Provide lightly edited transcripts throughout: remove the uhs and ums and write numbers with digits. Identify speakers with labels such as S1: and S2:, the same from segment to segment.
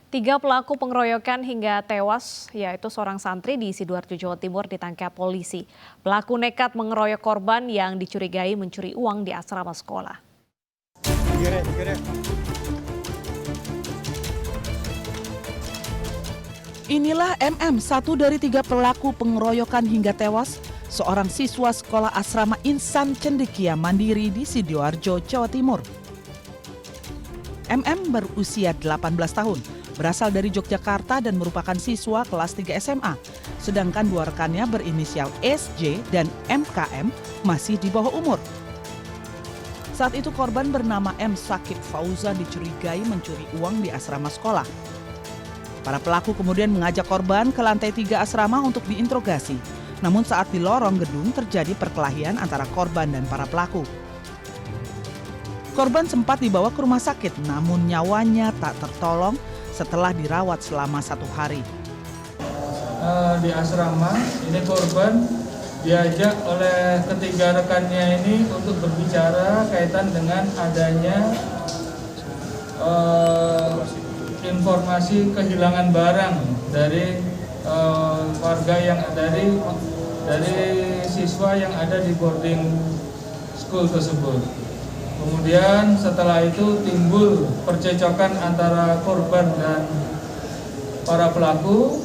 S1: Tiga pelaku pengeroyokan hingga tewas, yaitu seorang santri di Sidoarjo, Jawa Timur ditangkap polisi. Pelaku nekat mengeroyok korban yang dicurigai mencuri uang di asrama sekolah.
S2: Inilah MM, satu dari tiga pelaku pengeroyokan hingga tewas seorang siswa sekolah asrama Insan Cendekia Mandiri di Sidoarjo, Jawa Timur. MM berusia 18 tahun, berasal dari Yogyakarta dan merupakan siswa kelas 3 SMA. Sedangkan dua rekannya berinisial SJ dan MKM masih di bawah umur. Saat itu korban bernama M. Sakib Fauzan dicurigai mencuri uang di asrama sekolah. Para pelaku kemudian mengajak korban ke lantai 3 asrama untuk diinterogasi. Namun saat di lorong gedung terjadi perkelahian antara korban dan para pelaku. Korban sempat dibawa ke rumah sakit, namun nyawanya tak tertolong setelah dirawat selama 1 hari.
S3: Di asrama, ini korban diajak oleh ketiga rekannya ini untuk berbicara kaitan dengan adanya informasi kehilangan barang dari warga yang dari siswa yang ada di boarding school tersebut. Kemudian setelah itu timbul percecokan antara korban dan para pelaku.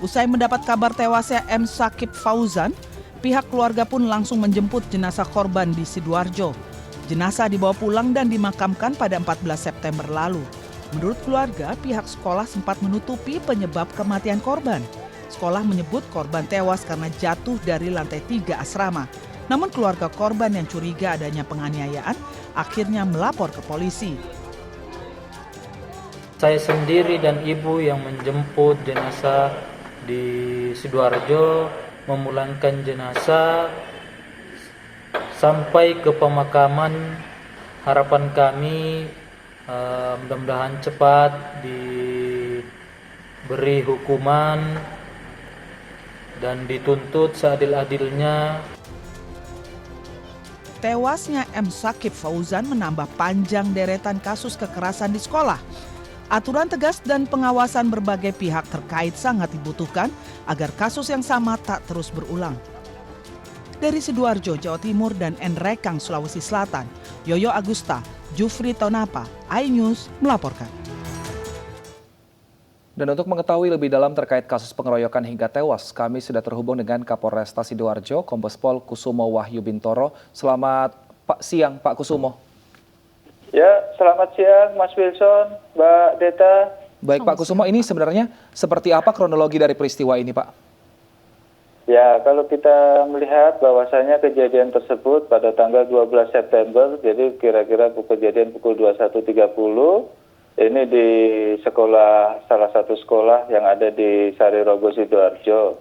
S2: Usai mendapat kabar tewasnya M. Sakib Fauzan, pihak keluarga pun langsung menjemput jenazah korban di Sidoarjo. Jenazah dibawa pulang dan dimakamkan pada 14 September lalu. Menurut keluarga, pihak sekolah sempat menutupi penyebab kematian korban. Sekolah menyebut korban tewas karena jatuh dari lantai 3 asrama. Namun keluarga korban yang curiga adanya penganiayaan akhirnya melapor ke polisi.
S4: Saya sendiri dan ibu yang menjemput jenazah di Sidoarjo, memulangkan jenazah sampai ke pemakaman. Harapan kami mudah-mudahan cepat diberi hukuman dan dituntut seadil-adilnya.
S2: Tewasnya M. Sakib Fauzan menambah panjang deretan kasus kekerasan di sekolah. Aturan tegas dan pengawasan berbagai pihak terkait sangat dibutuhkan agar kasus yang sama tak terus berulang. Dari Sidoarjo, Jawa Timur dan Nrekang, Sulawesi Selatan, Yoyo Agusta, Jufri Tonapa, iNews melaporkan.
S5: Dan untuk mengetahui lebih dalam terkait kasus pengeroyokan hingga tewas, kami sudah terhubung dengan Kapolresta Sidoarjo, Kombes Pol Kusumo Wahyu Bintoro. Selamat siang, Pak Kusumo.
S6: Ya, selamat siang Mas Wilson, Mbak Deta.
S5: Baik Pak Kusumo, ini sebenarnya seperti apa kronologi dari peristiwa ini Pak?
S6: Ya, kalau kita melihat bahwasanya kejadian tersebut pada tanggal 12 September, jadi kira-kira kejadian pukul 21.30, ini di sekolah, salah satu sekolah yang ada di Sarirogo, Sidoarjo.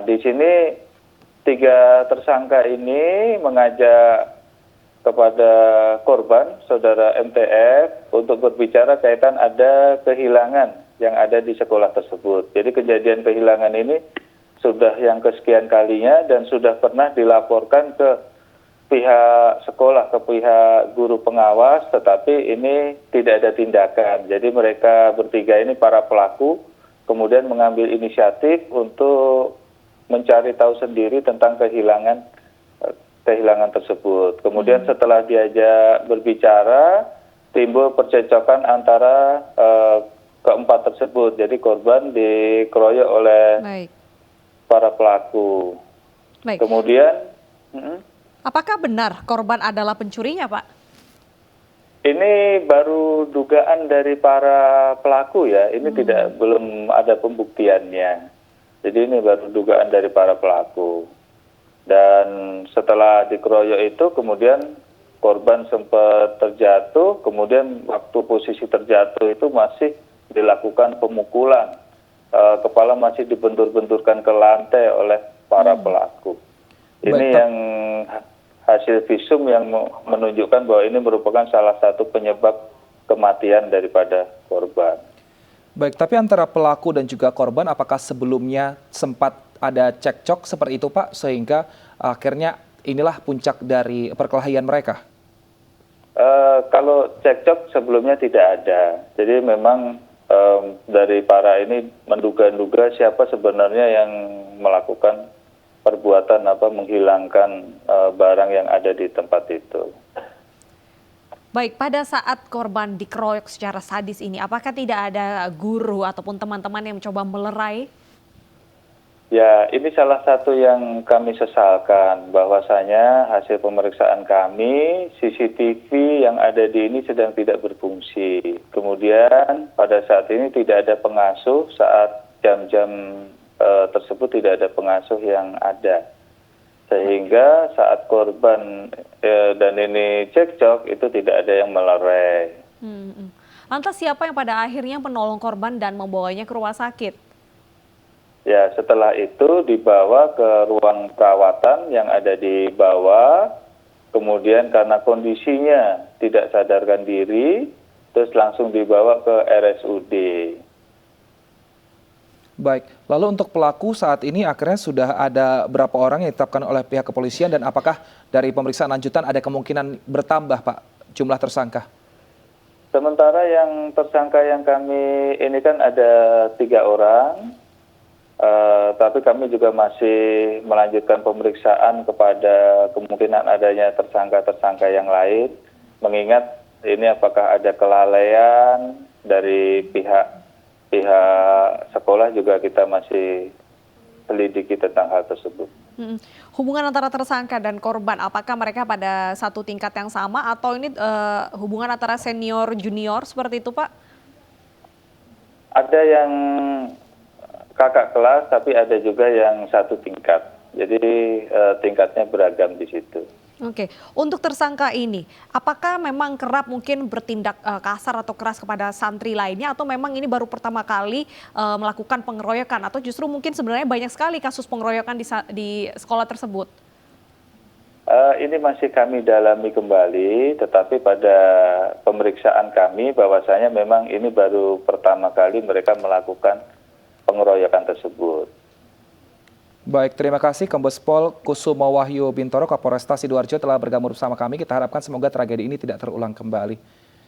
S6: Di sini tiga tersangka ini mengajak kepada korban, saudara MTF, untuk berbicara kaitan ada kehilangan yang ada di sekolah tersebut. Jadi kejadian kehilangan ini sudah yang kesekian kalinya dan sudah pernah dilaporkan ke pihak sekolah, ke pihak guru pengawas, tetapi ini tidak ada tindakan. Jadi mereka bertiga ini para pelaku kemudian mengambil inisiatif untuk mencari tahu sendiri tentang kehilangan tersebut. Kemudian setelah diajak berbicara, timbul percecokan antara keempat tersebut. Jadi korban dikeroyok oleh para pelaku. Kemudian,
S1: apakah benar korban adalah pencurinya, Pak?
S6: Ini baru dugaan dari para pelaku ya. Ini belum ada pembuktiannya. Jadi ini baru dugaan dari para pelaku. Dan setelah dikeroyok itu kemudian korban sempat terjatuh, kemudian waktu posisi terjatuh itu masih dilakukan pemukulan. Kepala masih dibentur-benturkan ke lantai oleh para pelaku. Ini yang hasil visum yang menunjukkan bahwa ini merupakan salah satu penyebab kematian daripada korban.
S5: Baik, tapi antara pelaku dan juga korban apakah sebelumnya sempat ada cekcok seperti itu Pak, sehingga akhirnya inilah puncak dari perkelahian mereka?
S6: Kalau cekcok sebelumnya tidak ada. Jadi memang dari para ini menduga-duga siapa sebenarnya yang melakukan perbuatan menghilangkan barang yang ada di tempat itu.
S1: Baik, pada saat korban dikeroyok secara sadis ini, apakah tidak ada guru ataupun teman-teman yang mencoba melerai?
S6: Ya, ini salah satu yang kami sesalkan, bahwasanya hasil pemeriksaan kami, CCTV yang ada di ini sedang tidak berfungsi. Kemudian pada saat ini tidak ada pengasuh, saat jam-jam tersebut tidak ada pengasuh yang ada. Sehingga saat korban dan ini cekcok itu tidak ada yang melerai.
S1: Lantas siapa yang pada akhirnya menolong korban dan membawanya ke rumah sakit?
S6: Ya, setelah itu dibawa ke ruang perawatan yang ada di bawah, kemudian karena kondisinya tidak sadarkan diri, terus langsung dibawa ke RSUD.
S5: Baik, lalu untuk pelaku saat ini akhirnya sudah ada berapa orang yang ditetapkan oleh pihak kepolisian dan apakah dari pemeriksaan lanjutan ada kemungkinan bertambah Pak jumlah tersangka?
S6: Sementara yang tersangka yang kami ini kan ada 3 orang, tapi kami juga masih melanjutkan pemeriksaan kepada kemungkinan adanya tersangka-tersangka yang lain, mengingat ini apakah ada kelalaian dari pihak sekolah juga kita masih selidiki tentang hal tersebut.
S1: Hubungan antara tersangka dan korban, apakah mereka pada satu tingkat yang sama atau ini hubungan antara senior junior seperti itu Pak?
S6: Ada yang kakak kelas, tapi ada juga yang satu tingkat. Jadi tingkatnya beragam di situ.
S1: Oke, untuk tersangka ini, apakah memang kerap mungkin bertindak kasar atau keras kepada santri lainnya atau memang ini baru pertama kali melakukan pengeroyokan atau justru mungkin sebenarnya banyak sekali kasus pengeroyokan di sekolah tersebut?
S6: Ini masih kami dalami kembali, tetapi pada pemeriksaan kami bahwasanya memang ini baru pertama kali mereka melakukan pengeroyokan tersebut.
S5: Baik, terima kasih Kombes Pol Kusumo Wahyu Bintoro, Kapolresta Sidoarjo telah bergabung bersama kami. Kita harapkan semoga tragedi ini tidak terulang kembali.